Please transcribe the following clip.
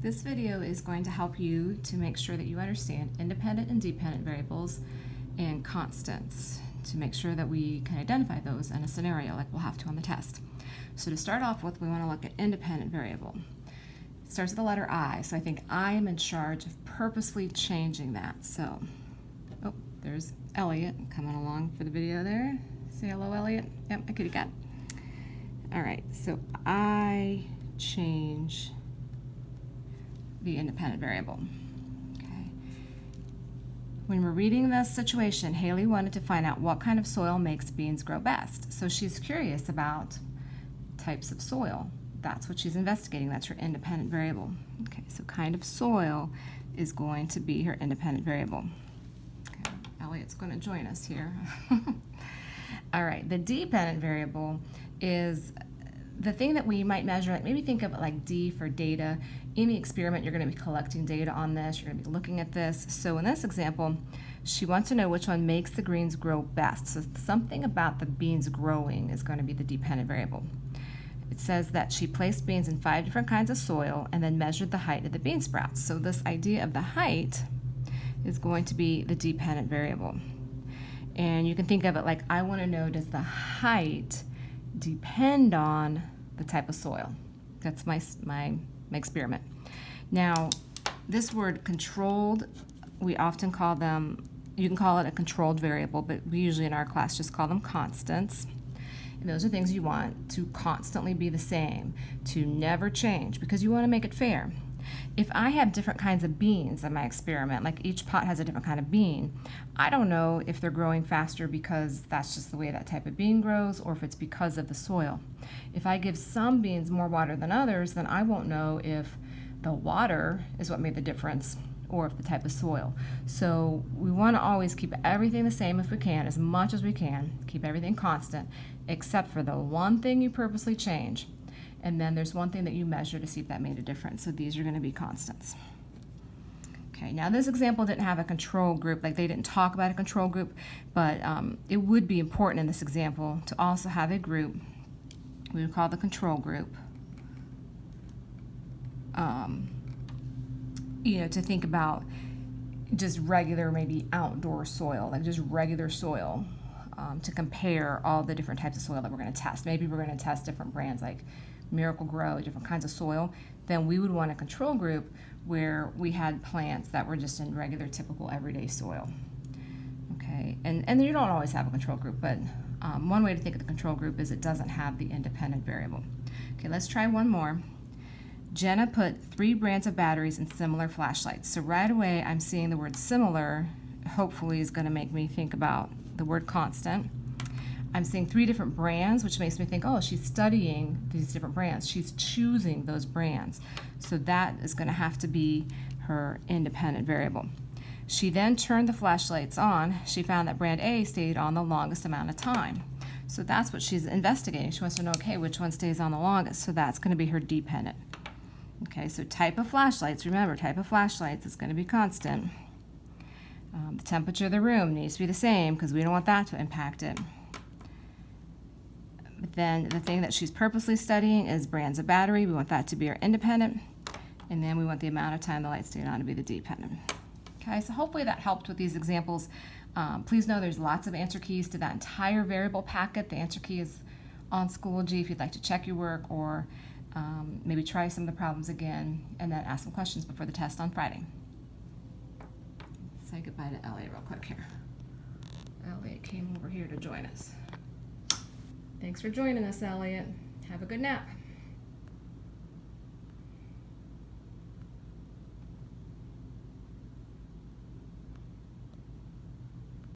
This video is going to help you to make sure that you understand independent and dependent variables and constants to make sure that we can identify those in a scenario like we'll have to on the test. So to start off with, we want to look at independent variable. It starts with the letter I, so I think I am in charge of purposefully changing that. So, oh, there's Elliot coming along for the video there. Say hello, Elliot. Yep, my kitty cat. All right, so I change the independent variable. Okay. When we're reading this situation, Haley wanted to find out what kind of soil makes beans grow best. So she's curious about types of soil. That's what she's investigating. That's her independent variable. Okay, so kind of soil is going to be her independent variable. Okay, Elliot's going to join us here. All right, the dependent variable is the thing that we might measure, like maybe think of it like D for data. In the experiment, you're going to be collecting data on this. You're going to be looking at this. So in this example, she wants to know which one makes the greens grow best. So something about the beans growing is going to be the dependent variable. It says that she placed beans in 5 different kinds of soil and then measured the height of the bean sprouts. So this idea of the height is going to be the dependent variable. And you can think of it like, I want to know, does the height depend on the type of soil? That's my experiment. Now, this word controlled, we often call them, you can call it a controlled variable, but we usually in our class just call them constants. And those are things you want to constantly be the same, to never change, because you want to make it fair. If I have different kinds of beans in my experiment, like each pot has a different kind of bean, I don't know if they're growing faster because that's just the way that type of bean grows, or if it's because of the soil. If I give some beans more water than others, then I won't know if the water is what made the difference or if the type of soil. So we want to always keep everything the same if we can, as much as we can, keep everything constant, except for the one thing you purposely change. And then there's one thing that you measure to see if that made a difference. So these are going to be constants. Okay, now this example didn't have a control group, like they didn't talk about a control group, but it would be important in this example to also have a group we would call the control group. You know, to think about just regular, maybe outdoor soil, like just regular soil, to compare all the different types of soil that we're going to test. Maybe we're going to test different brands like Miracle-Gro, different kinds of soil. Then we would want a control group where we had plants that were just in regular, typical, everyday soil. Okay, and you don't always have a control group, but one way to think of the control group is it doesn't have the independent variable. Okay, let's try one more. Jenna put 3 brands of batteries in similar flashlights. So right away I'm seeing the word similar, hopefully is going to make me think about the word constant. I'm seeing 3 different brands, which makes me think, oh, she's studying these different brands. She's choosing those brands. So that is going to have to be her independent variable. She then turned the flashlights on. She found that brand A stayed on the longest amount of time. So that's what she's investigating. She wants to know, okay, which one stays on the longest? So that's going to be her dependent. Okay, so type of flashlights, remember, type of flashlights is going to be constant. The temperature of the room needs to be the same because we don't want that to impact it. But then the thing that she's purposely studying is brands of battery. We want that to be our independent. And then we want the amount of time the light stayed on to be the dependent. Okay, so hopefully that helped with these examples. Please know there's lots of answer keys to that entire variable packet. The answer key is on Schoology if you'd like to check your work, or maybe try some of the problems again and then ask some questions before the test on Friday. Say goodbye to Elliot real quick here. Elliot came over here to join us. Thanks for joining us, Elliot. Have a good nap.